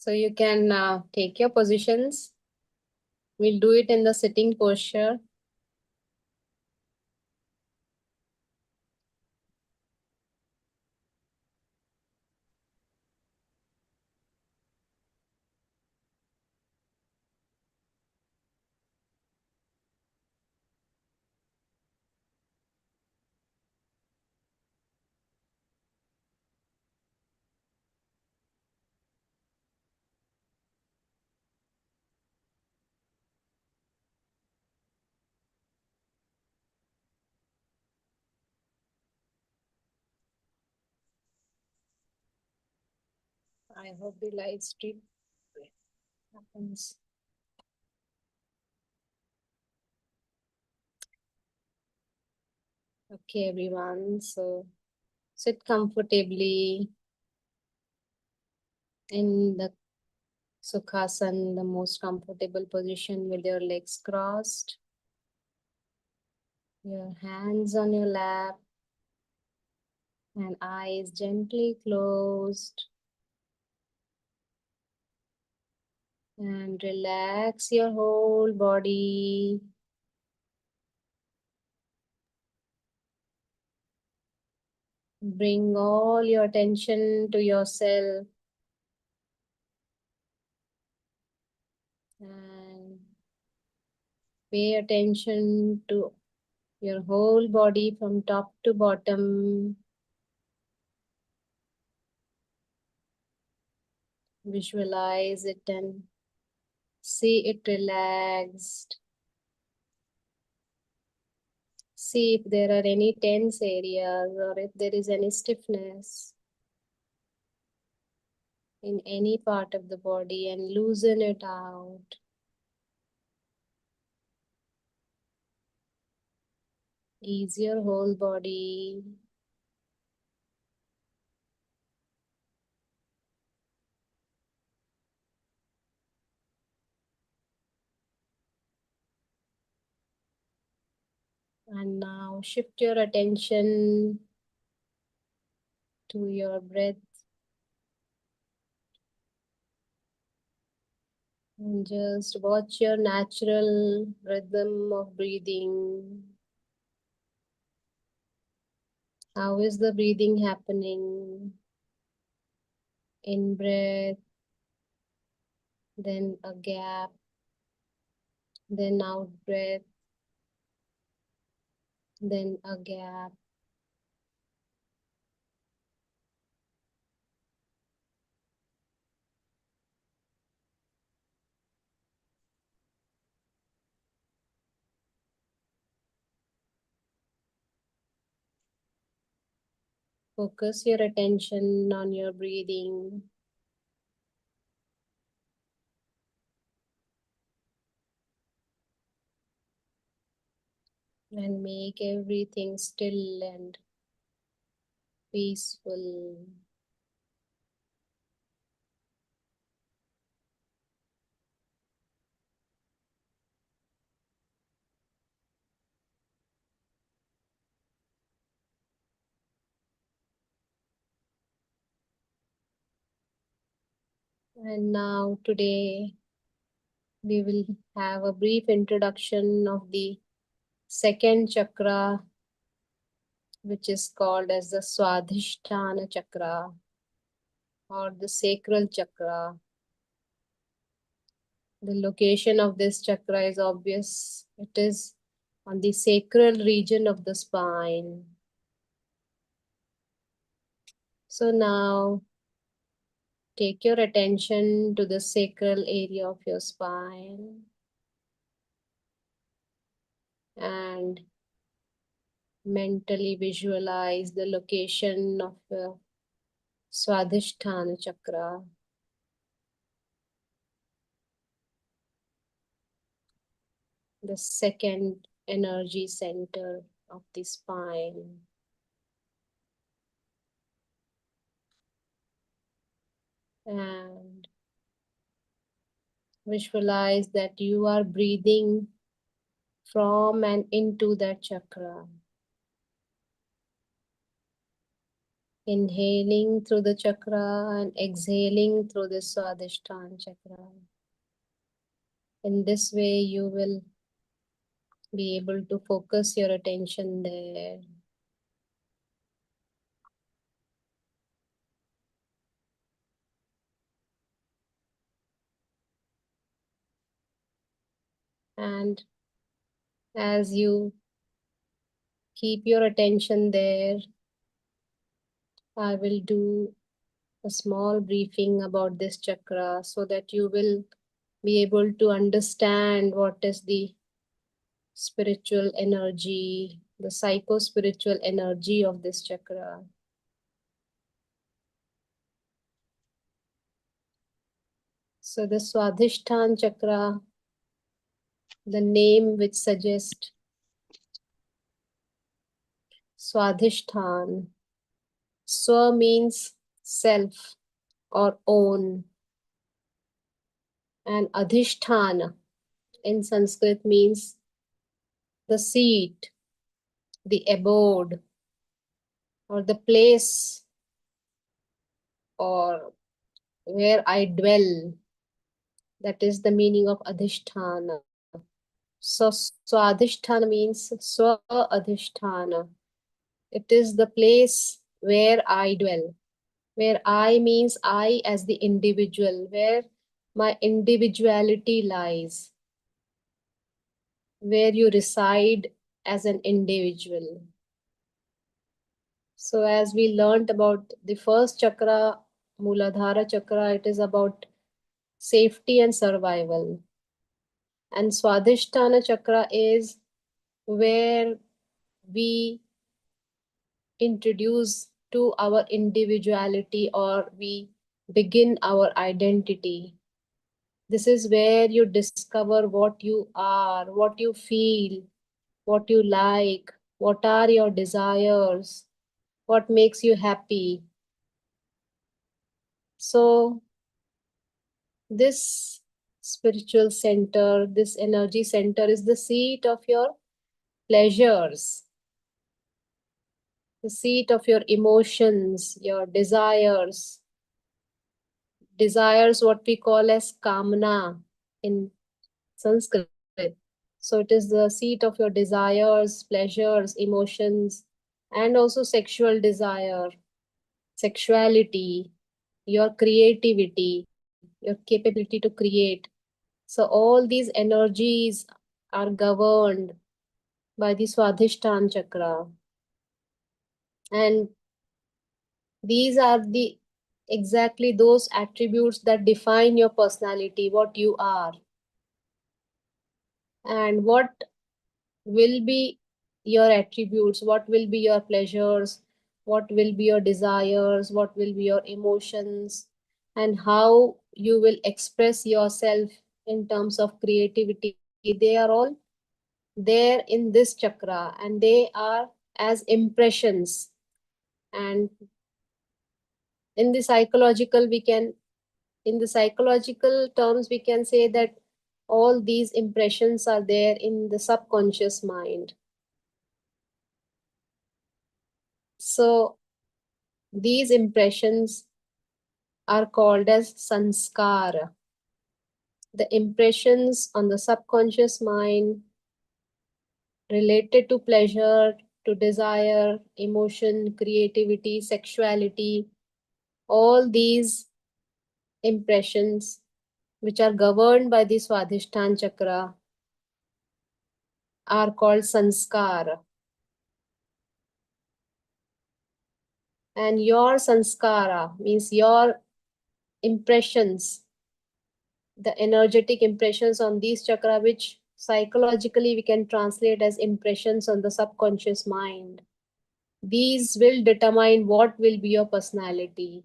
So you can take your positions. We'll do it in the sitting posture. I hope the live stream happens. Okay, everyone. So sit comfortably in the Sukhasana, the most comfortable position with your legs crossed, your hands on your lap, and eyes gently closed. And relax your whole body. Bring all your attention to yourself and pay attention to your whole body from top to bottom. Visualize it and see it relaxed. See if there are any tense areas or if there is any stiffness in any part of the body and loosen it out. Ease your whole body. And now shift your attention to your breath and just watch your natural rhythm of breathing. How is the breathing happening? In breath, then a gap, then out breath, then a gap. Focus your attention on your breathing. And make everything still and peaceful. And now today we will have a brief introduction of the second chakra, which is called as the Svadhishtana chakra or the Sacral Chakra. The location of this chakra is obvious. It is on the sacral region of the spine. So now take your attention to the sacral area of your spine and mentally visualize the location of your Svadhishtana chakra. The second energy center of the spine. And visualize that you are breathing from and into that chakra. Inhaling through the chakra and exhaling through the Swadhisthana chakra. In this way, you will be able to focus your attention there. And as you keep your attention there, I will do a small briefing about this chakra so that you will be able to understand what is the spiritual energy, the psycho-spiritual energy of this chakra. So the Swadhisthana chakra, the name which suggests Swadhisthana. Swa means self or own, and Adhishthana in Sanskrit means the seat, the abode, or the place, or where I dwell. That is the meaning of Adhishthana. So Swadhisthana means Swa Adhishthana. It is the place where I dwell. Where I means I as the individual, where my individuality lies, where you reside as an individual. So as we learned about the first chakra, Muladhara chakra, it is about safety and survival. And Swadhisthana chakra is where we introduce to our individuality, or we begin our identity. This is where you discover what you are, what you feel, what you like, what are your desires, what makes you happy. So this spiritual center, this energy center is the seat of your pleasures, the seat of your emotions, your desires. Desires, what we call as kamna in Sanskrit. So it is the seat of your desires, pleasures, emotions, and also sexual desire, sexuality, your creativity, your capability to create. So all these energies are governed by the Swadhisthana chakra. And these are the exactly those attributes that define your personality, what you are. And what will be your attributes, what will be your pleasures, what will be your desires, what will be your emotions, and how you will express yourself in terms of creativity. They are all there in this chakra, and they are as impressions. And in the psychological, in the psychological terms, we can say that all these impressions are there in the subconscious mind. So these impressions are called as sanskara. The impressions on the subconscious mind related to pleasure, to desire, emotion, creativity, sexuality, all these impressions which are governed by the Swadhisthana chakra are called sanskara. And your sanskara means your impressions, the energetic impressions on these chakra, which psychologically we can translate as impressions on the subconscious mind. These will determine what will be your personality,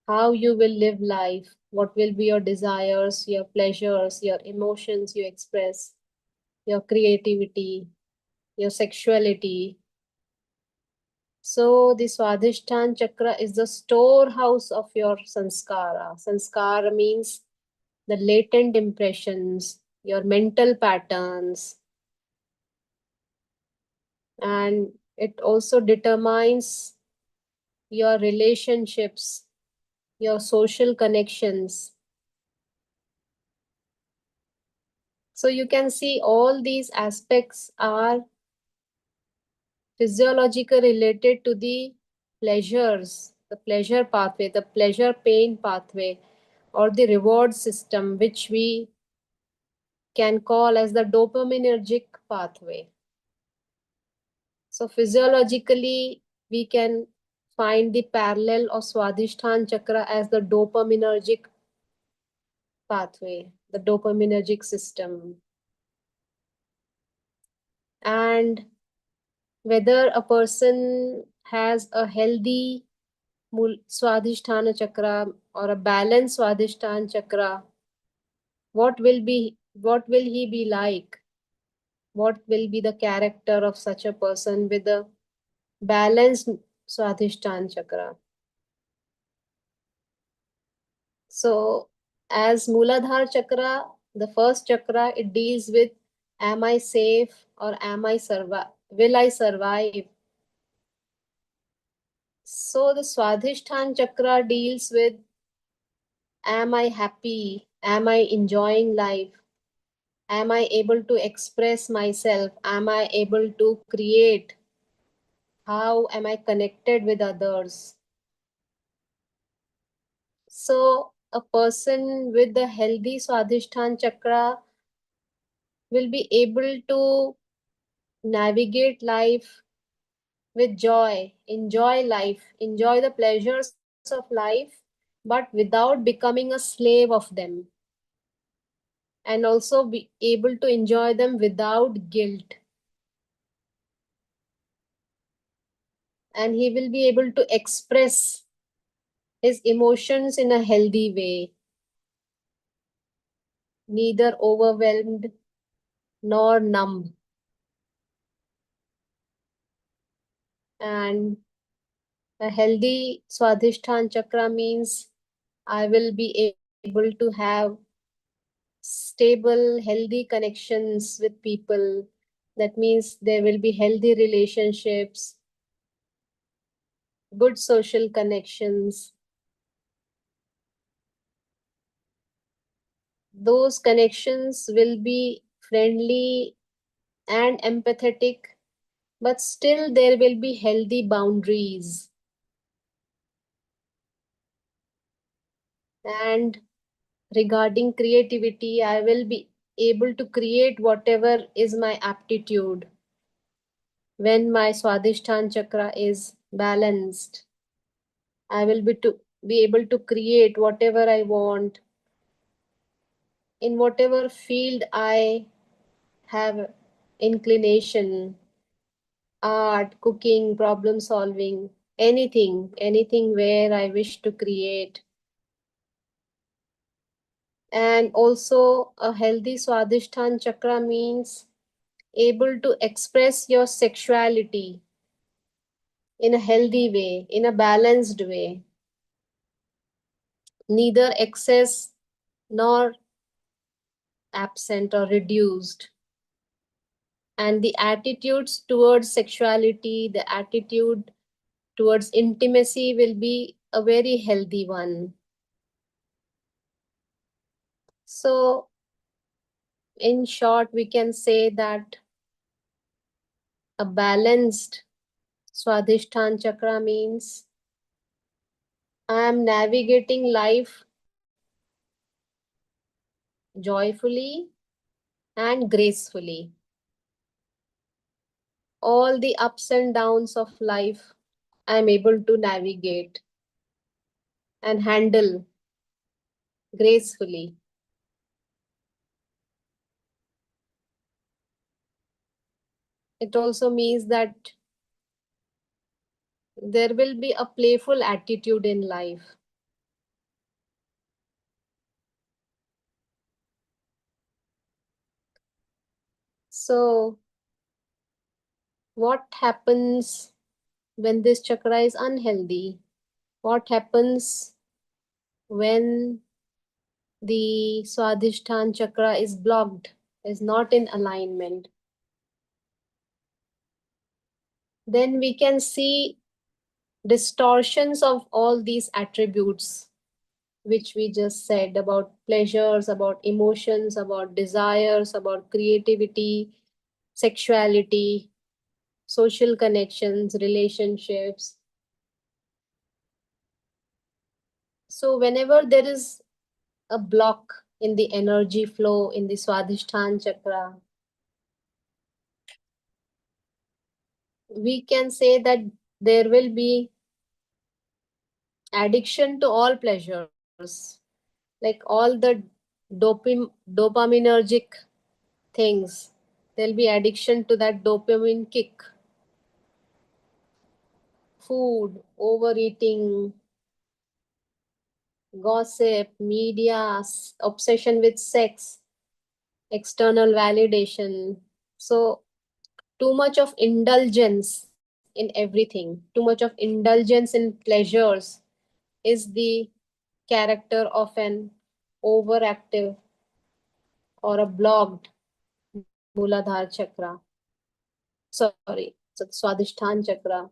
how you will live life, what will be your desires, your pleasures, your emotions you express, your creativity, your sexuality. So the Swadhisthana chakra is the storehouse of your sanskara. Sanskara means the latent impressions, your mental patterns, and it also determines your relationships, your social connections. So you can see all these aspects are physiologically related to the pleasures, the pleasure pathway, the pleasure pain pathway, or the reward system, which we can call as the dopaminergic pathway. So physiologically, we can find the parallel of Swadhisthana chakra as the dopaminergic pathway, the dopaminergic system. And whether a person has a healthy Swadhisthana chakra or a balanced Swadhisthana chakra, what will he be like? What will be the character of such a person with a balanced Swadhisthana chakra? So, as Mooladhara chakra, the first chakra, it deals with, am I safe or am I survive? Will I survive? So the Swadhisthana chakra deals with, am I happy? Am I enjoying life? Am I able to express myself? Am I able to create? How am I connected with others? So a person with the healthy Swadhisthana chakra will be able to navigate life with joy, enjoy life, enjoy the pleasures of life, but without becoming a slave of them, and also be able to enjoy them without guilt. And he will be able to express his emotions in a healthy way, neither overwhelmed nor numb. And a healthy Swadhisthana chakra means I will be able to have stable, healthy connections with people. That means there will be healthy relationships, good social connections. Those connections will be friendly and empathetic, but still there will be healthy boundaries. And regarding creativity, I will be able to create whatever is my aptitude when my Swadhisthana chakra is balanced. I will be able to create whatever I want in whatever field I have inclination, art, cooking, problem solving, anything where I wish to create. And also a healthy Swadhisthana chakra means able to express your sexuality in a healthy way, in a balanced way, neither excess nor absent or reduced. And the attitudes towards sexuality, the attitude towards intimacy will be a very healthy one. So, in short, we can say that a balanced Swadhisthana chakra means I am navigating life joyfully and gracefully. All the ups and downs of life I am able to navigate and handle gracefully. It also means that there will be a playful attitude in life. So, what happens when this chakra is unhealthy? What happens when the Swadhisthana chakra is blocked, is not in alignment? Then we can see distortions of all these attributes which we just said about pleasures, about emotions, about desires, about creativity, sexuality, social connections, relationships. So, whenever there is a block in the energy flow in the Swadhisthana chakra, we can say that there will be addiction to all pleasures, like all the dopaminergic things. There'll be addiction to that dopamine kick, food, overeating, gossip, media, obsession with sex, external validation. So, too much of indulgence in everything, too much of indulgence in pleasures is the character of an overactive or a blocked Muladhara chakra. Sorry, so Swadhisthana chakra.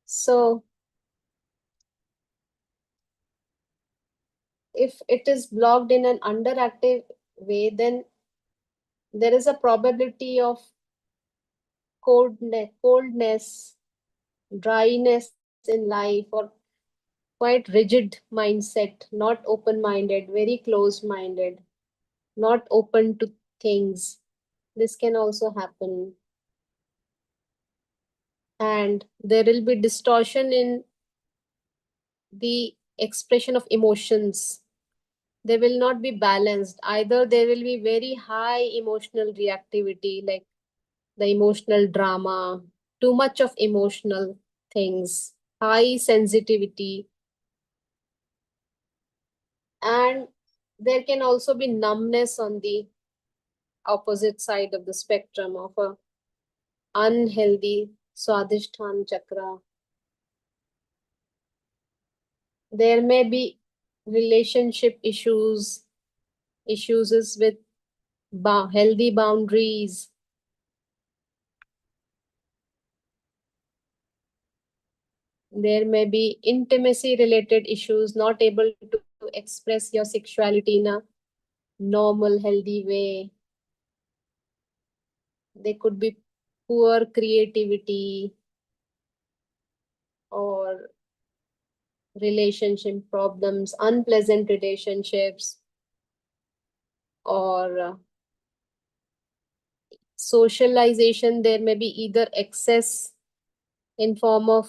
So, if it is blocked in an underactive way, then there is a probability of coldness, dryness in life, or quite rigid mindset, not open minded, very closed minded, not open to things. This can also happen. And there will be distortion in the expression of emotions. They will not be balanced. Either there will be very high emotional reactivity, like the emotional drama, too much of emotional things, high sensitivity, and there can also be numbness on the opposite side of the spectrum of a unhealthy Swadhisthana chakra. There may be relationship issues is with healthy boundaries. There may be intimacy related issues, not able to express your sexuality in a normal, healthy way. There could be poor creativity or relationship problems, unpleasant relationships, or socialization. There may be either excess in form of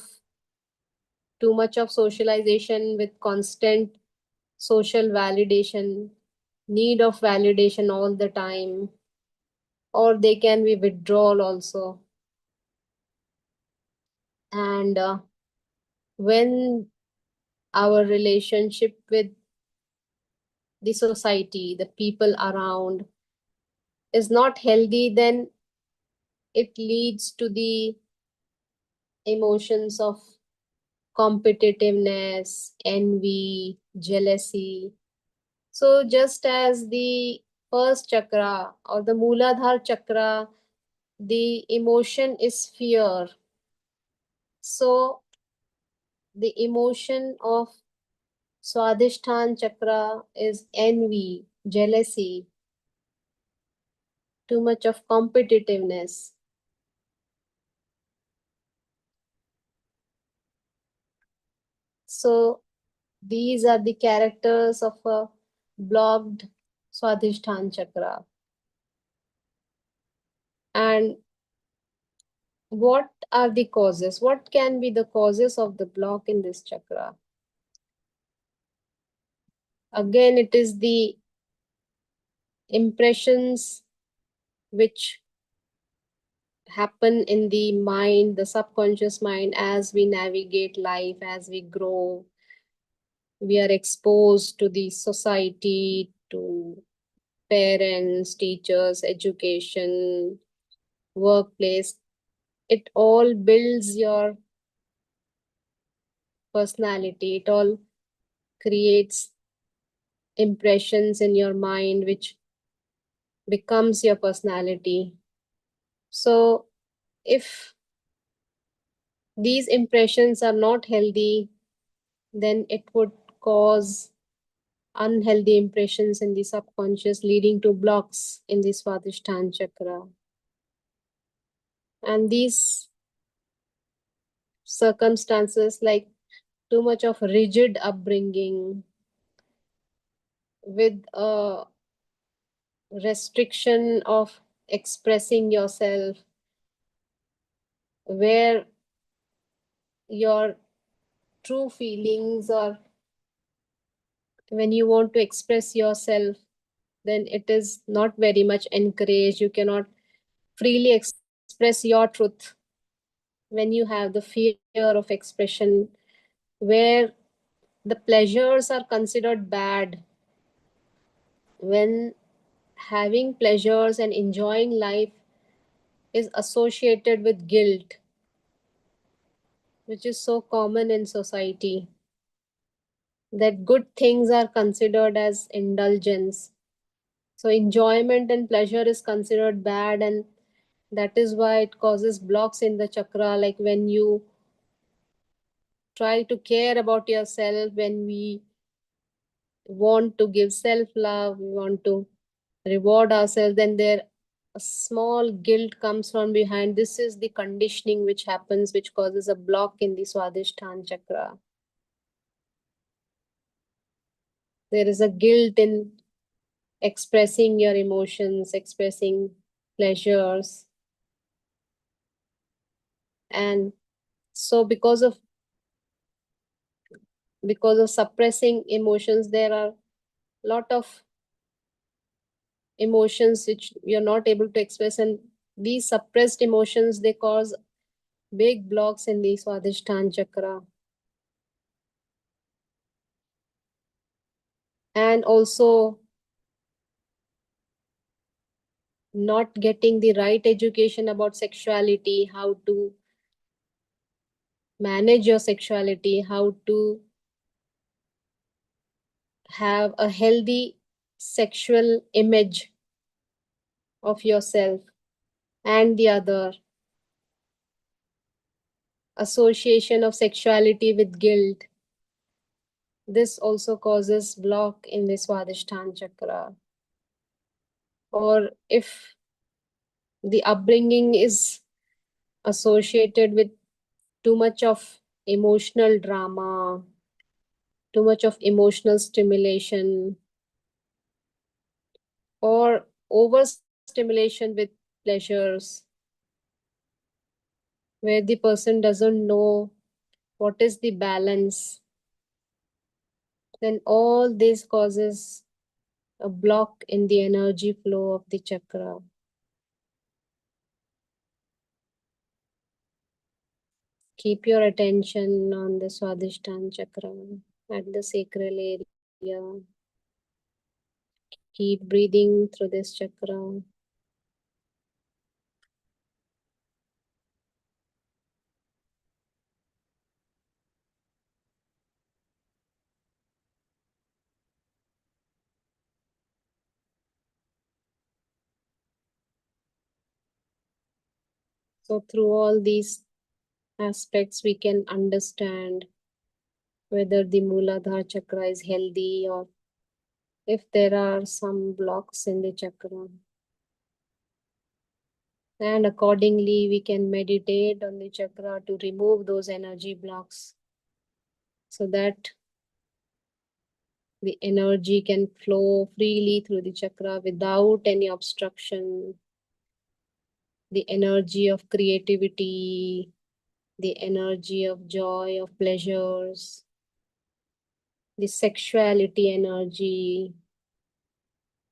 too much of socialization with constant social validation, need of validation all the time, or they can be withdrawal also. And when our relationship with the society, the people around, is not healthy, then it leads to the emotions of competitiveness, envy, jealousy. So, just as the first chakra or the Mooladhara chakra, the emotion is fear. So, the emotion of Swadhisthana chakra is envy, jealousy, too much of competitiveness. So, these are the characters of a blocked Swadhisthana chakra. And what are the causes? What can be the causes of the block in this chakra? Again, it is the impressions which happen in the mind, the subconscious mind, as we navigate life, as we grow. We are exposed to the society, to parents, teachers, education, workplace. It all builds your personality. It all creates impressions in your mind, which becomes your personality. So, if these impressions are not healthy, then it would cause unhealthy impressions in the subconscious, leading to blocks in the Svadhisthana chakra. And these circumstances, like too much of rigid upbringing with a restriction of expressing yourself, where your true feelings, or when you want to express yourself, then it is not very much encouraged. You cannot freely express your truth when you have the fear of expression, where the pleasures are considered bad, when having pleasures and enjoying life is associated with guilt, which is so common in society, that good things are considered as indulgence. So, enjoyment and pleasure is considered bad, and that is why it causes blocks in the chakra. Like when you try to care about yourself, when we want to give self love, we want to reward ourselves, then there a small guilt comes from behind. This is the conditioning which happens, which causes a block in the Swadhisthana chakra. There is a guilt in expressing your emotions, expressing pleasures. And so because of suppressing emotions, there are a lot of emotions which you're not able to express, and these suppressed emotions, they cause big blocks in the Swadhisthana chakra. And also not getting the right education about sexuality, how to manage your sexuality, how to have a healthy sexual image of yourself and the other, association of sexuality with guilt. This also causes block in the Swadhisthana chakra. Or if the upbringing is associated with too much of emotional drama, too much of emotional stimulation, or overstimulation with pleasures, where the person doesn't know what is the balance, then all this causes a block in the energy flow of the chakra. Keep your attention on the Swadhisthana chakra at the sacral area. Keep breathing through this chakra. So through all these aspects, we can understand whether the Mooladhara chakra is healthy, or if there are some blocks in the chakra. And accordingly, we can meditate on the chakra to remove those energy blocks, so that the energy can flow freely through the chakra without any obstruction. The energy of creativity, the energy of joy, of pleasures, the sexuality energy,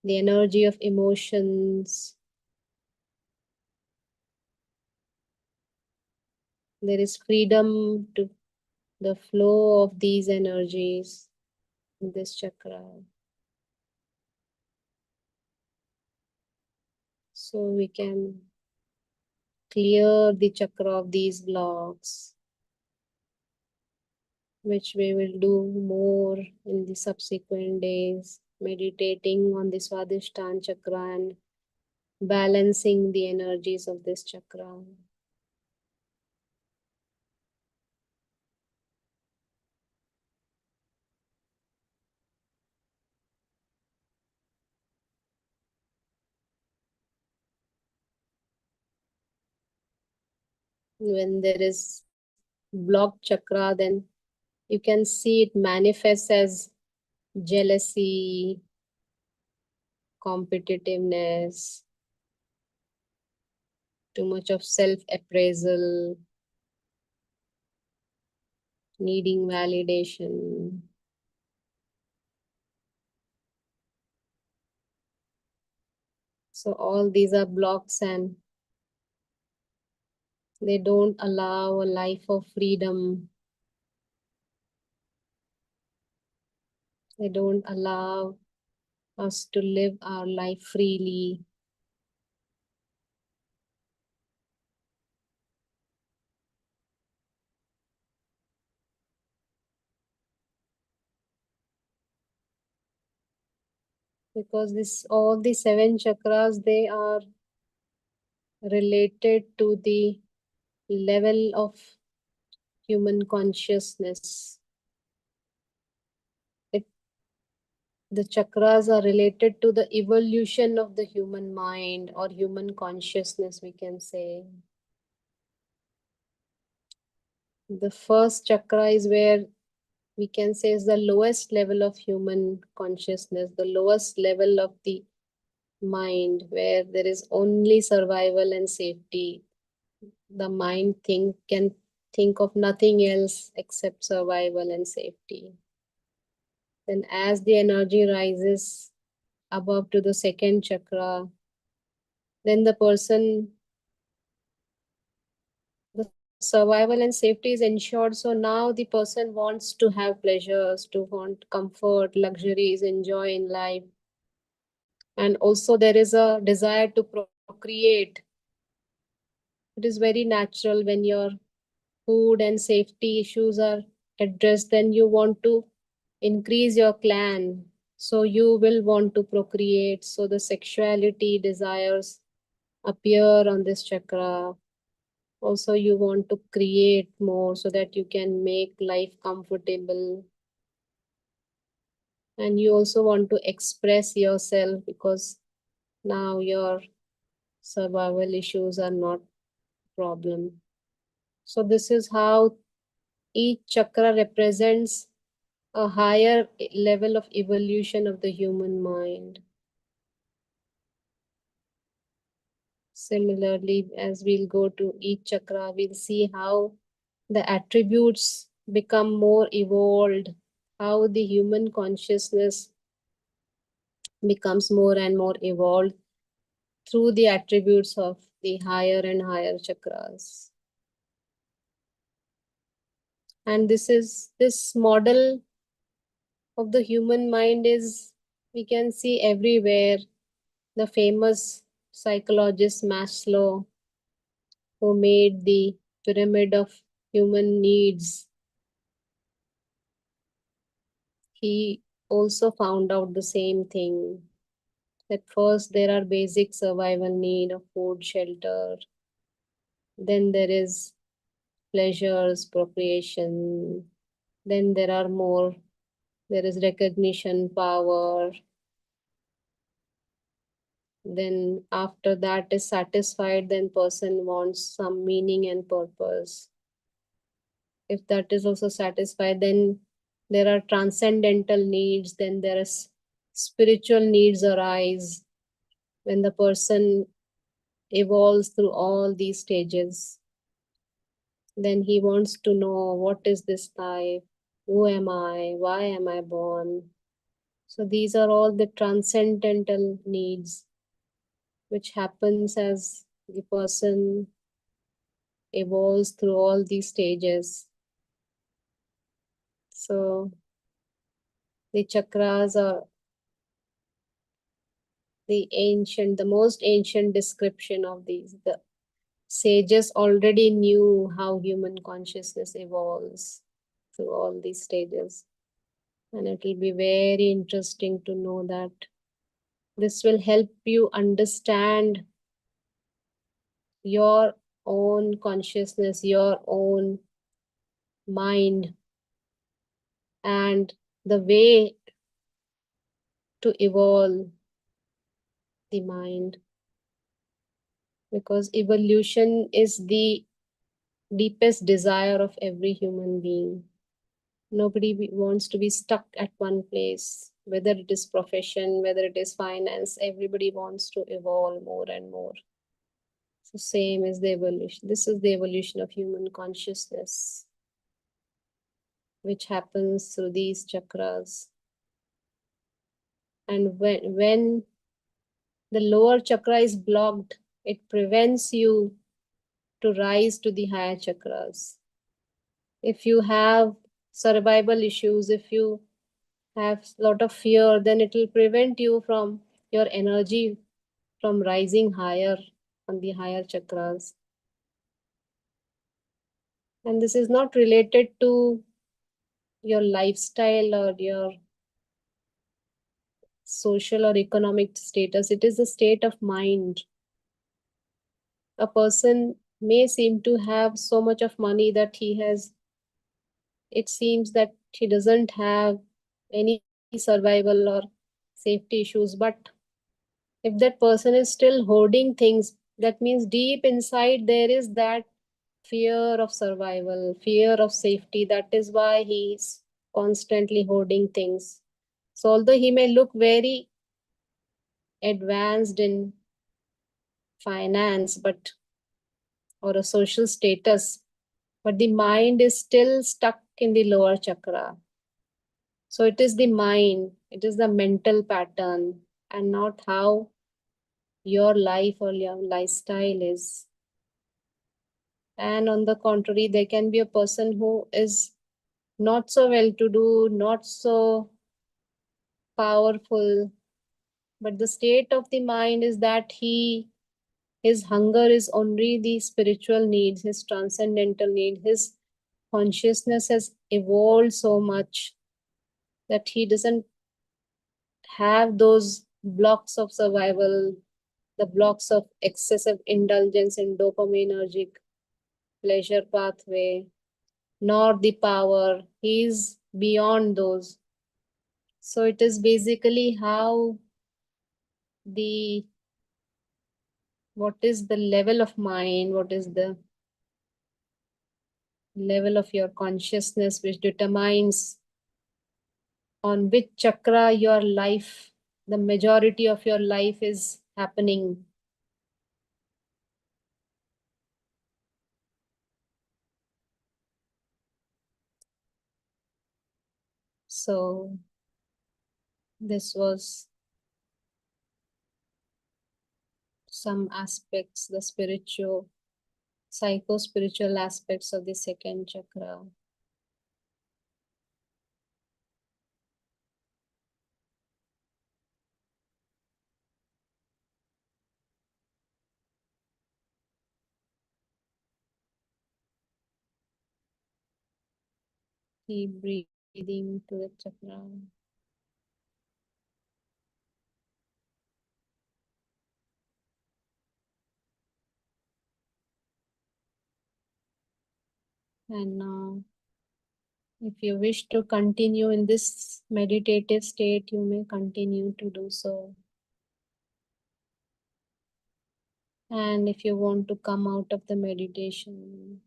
the energy of emotions. There is freedom to the flow of these energies in this chakra. So we can clear the chakra of these blocks, which we will do more in the subsequent days, meditating on the Svadhisthana chakra and balancing the energies of this chakra. When there is blocked chakra, then you can see it manifests as jealousy, competitiveness, too much of self-appraisal, needing validation. So all these are blocks and they don't allow a life of freedom. They don't allow us to live our life freely. Because this all the seven chakras, they are related to the level of human consciousness. The chakras are related to the evolution of the human mind or human consciousness, we can say. The first chakra is where we can say is the lowest level of human consciousness, the lowest level of the mind, where there is only survival and safety. The mind can think of nothing else except survival and safety. Then as the energy rises above to the second chakra, then the survival and safety is ensured. So now the person wants to have pleasures, to want comfort, luxuries, enjoy in life. And also there is a desire to procreate. It is very natural when your food and safety issues are addressed, then you want to increase your clan. So you will want to procreate. So the sexuality desires appear on this chakra. Also, you want to create more so that you can make life comfortable. And you also want to express yourself because now your survival issues are not a problem. So this is how each chakra represents a higher level of evolution of the human mind. Similarly, as we'll go to each chakra, we'll see how the attributes become more evolved, how the human consciousness becomes more and more evolved through the attributes of the higher and higher chakras. And this model of the human mind is, we can see everywhere. The famous psychologist Maslow, who made the pyramid of human needs, he also found out the same thing, that first there are basic survival need of food, shelter, then there is pleasures, procreation, then there are more, there is recognition, power, then after that is satisfied, then person wants some meaning and purpose. If that is also satisfied, then there are transcendental needs, then there is spiritual needs arise when the person evolves through all these stages. Then he wants to know, what is this life? Who am I? Why am I born? So these are all the transcendental needs which happens as the person evolves through all these stages. So the chakras are the most ancient description of these. The sages already knew how human consciousness evolves through all these stages. And it will be very interesting to know that this will help you understand your own consciousness, your own mind, and the way to evolve the mind. Because evolution is the deepest desire of every human being. Nobody wants to be stuck at one place, whether it is profession, whether it is finance. Everybody wants to evolve more and more. So same is the evolution. This is the evolution of human consciousness, which happens through these chakras. And when the lower chakra is blocked, it prevents you to rise to the higher chakras. If you have survival issues, if you have a lot of fear, then it will prevent you from your energy from rising higher on the higher chakras. And this is not related to your lifestyle or your social or economic status. It is a state of mind. A person may seem to have so much of money that it seems that he doesn't have any survival or safety issues. But if that person is still hoarding things, that means deep inside there is that fear of survival, fear of safety. That is why he's constantly hoarding things. So although he may look very advanced in finance, but or a social status, but the mind is still stuck in the lower chakra. So it is the mind, it is the mental pattern, and not how your life or your lifestyle is. And on the contrary, there can be a person who is not so well to do, not so powerful, but the state of the mind is that his hunger is only the spiritual needs, his transcendental need. His consciousness has evolved so much that he doesn't have those blocks of survival, the blocks of excessive indulgence in dopaminergic pleasure pathway, nor the power. He is beyond those. So it is basically how what is the level of mind, what is the level of your consciousness, which determines on which chakra your life, the majority of your life is happening. So this was some aspects, the spiritual, psycho-spiritual aspects of the second chakra. Keep breathing to the chakra. And now, if you wish to continue in this meditative state, you may continue to do so. And if you want to come out of the meditation,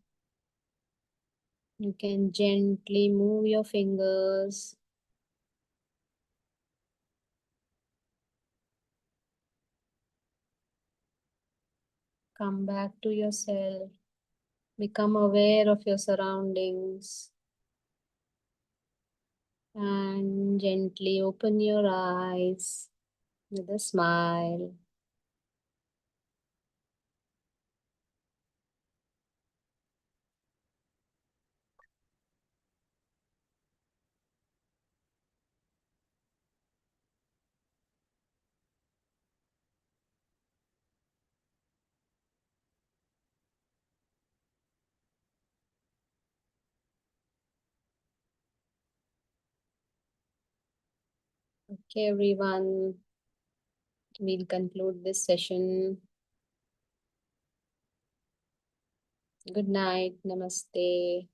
you can gently move your fingers. Come back to yourself. Become aware of your surroundings. And gently open your eyes with a smile. Okay, everyone. We'll conclude this session. Good night. Namaste.